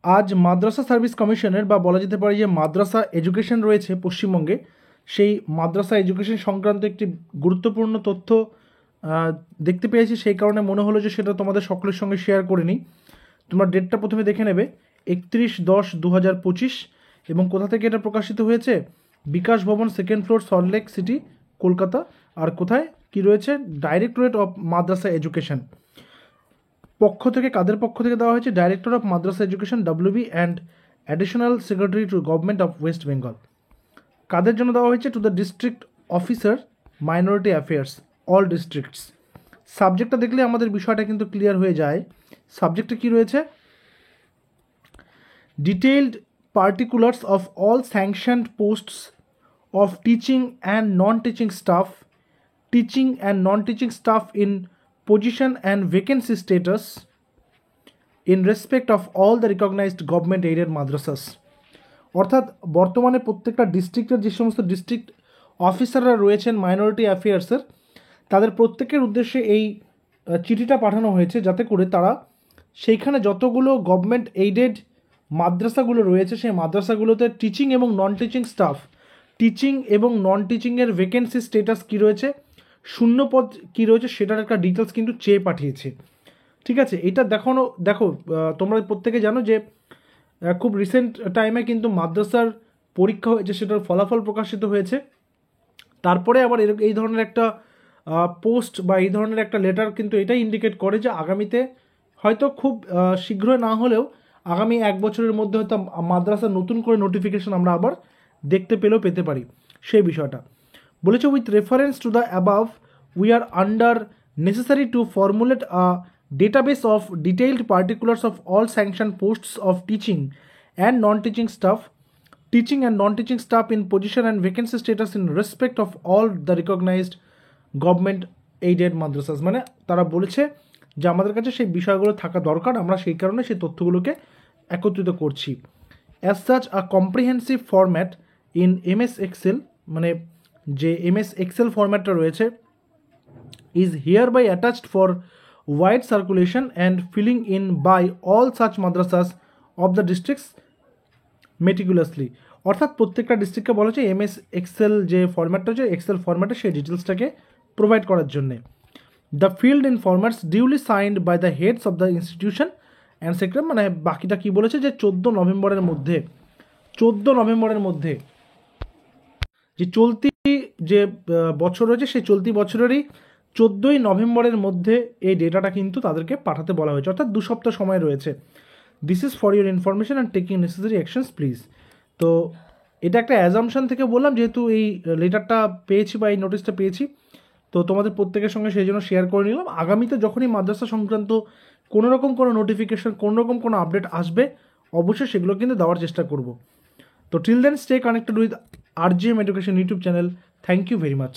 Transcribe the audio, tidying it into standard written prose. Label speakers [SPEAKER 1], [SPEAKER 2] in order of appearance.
[SPEAKER 1] আজ মাদ্রাসা সার্ভিস কমিশনের বা বলা যেতে পারে যে মাদ্রাসা এডুকেশন রয়েছে পশ্চিমবঙ্গে, সেই মাদ্রাসা এডুকেশন সংক্রান্ত একটি গুরুত্বপূর্ণ তথ্য দেখতে পেয়েছি। সেই কারণে মনে হলো যে সেটা তোমাদের সকলের সঙ্গে শেয়ার করে নিই। তোমরা ডেটটা প্রথমে দেখে নেবে, 31/10/2025, এবং কোথা থেকে এটা প্রকাশিত হয়েছে? Bikash Bhavan, 2nd floor, Salt Lake city, Kolkata. আর কোথায় কি রয়েছে? ডাইরেক্টরেট অফ মাদ্রাসা এডুকেশন পক্ষ থেকে, কাদের পক্ষ থেকে দেওয়া হয়েছে? Director of madrasa education WB and additional secretary to government of West Bengal. কাদের জন্য দেওয়া হয়েছে? To the district officer minority affairs, all districts. সাবজেক্টটা দেখলে আমাদের বিষয়টা কিন্তু ক্লিয়ার হয়ে যায়। সাবজেক্টে কি রয়েছে? Detailed particulars of all sanctioned posts of teaching and non-teaching staff in position and vacancy status in respect of all the recognized government aided madrasas। অর্থাৎ বর্তমানে প্রত্যেকটা ডিস্ট্রিক্টের যে সমস্ত ডিস্ট্রিক্ট অফিসাররা রয়েছেন মাইনরিটি অ্যাফেয়ার্সের, তাদের প্রত্যেকের উদ্দেশ্যে এই চিঠিটা পাঠানো হয়েছে, যাতে করে তারা সেইখানে যতগুলো গভর্নমেন্ট এইডেড মাদ্রাসাগুলো রয়েছে সেই মাদ্রাসাগুলোতে টিচিং এবং নন টিচিং স্টাফ, টিচিং এবং নন টিচিংয়ের ভ্যাকেন্সি স্টেটাস কী রয়েছে, শূন্যপদ কী রয়েছে, সেটার একটা ডিটেলস কিন্তু চেয়ে পাঠিয়েছে। ঠিক আছে, এটা দেখো তোমরা প্রত্যেকে জানো যে খুব রিসেন্ট টাইমে কিন্তু মাদ্রাসার পরীক্ষা হয়েছে, সেটার ফলাফল প্রকাশিত হয়েছে। তারপরে আবার এই ধরনের একটা পোস্ট বা এই ধরনের একটা লেটার কিন্তু এটাই ইন্ডিকেট করে যে আগামীতে হয়তো খুব শীঘ্রই না হলেও আগামী 1 বছরের মধ্যে হয়তো মাদ্রাসার নতুন করে নোটিফিকেশন আমরা আবার পেতে পারি। সেই বিষয়টা বলেছে, with reference to the above we are under necessary to formulate a database of detailed particulars of all sanctioned posts of teaching and non-teaching staff in position and vacancy status in respect of all the recognized government aided madrasas। মানে তারা বলেছে যে আমাদের কাছে সেই বিষয়গুলো থাকা দরকার, আমরা সেই কারণে সেই তথ্যগুলোকে একত্রিত করছি। As such a comprehensive format in MS Excel, মানে যে MS Excel ফরম্যাটটা রয়েছে, is hereby attached for wide circulation and filling in by all such madrasas of the districts meticulously। অর্থাৎ প্রত্যেকটা ডিস্ট্রিক্টকে বলা হচ্ছে MS Excel যে ফরম্যাটটা হচ্ছে এক্সেল ফরম্যাটে সেই ডিটেলসটাকে প্রোভাইড করার জন্যে। The field in formats duly signed by the heads of the institution and secretary. মানে বাকিটা কী বলেছে যে 14 নভেম্বরের মধ্যে যে চলতি যে বছর রয়েছে সেই চলতি বছরেরই 14ই নভেম্বরের মধ্যে এই ডেটাটা কিন্তু তাদেরকে পাঠাতে বলা হয়েছে, অর্থাৎ 2 সপ্তাহ সময় রয়েছে। This is for your information and taking necessary actions please. তো এটা একটা অ্যাজাম্পশন থেকে বললাম, যেহেতু এই লেটারটা পেয়েছি বা এই নোটিশটা পেয়েছি, তো তোমাদের প্রত্যেকের সঙ্গে সেই জন্য শেয়ার করে নিলাম। আগামীতে যখনই মাদ্রাসা সংক্রান্ত কোনো রকম কোনো নোটিফিকেশন, কোনো রকম কোনো আপডেট আসবে, অবশ্যই সেগুলো কিন্তু দেওয়ার চেষ্টা করব। তো till then stay connected with RGM education YouTube channel. Thank you very much.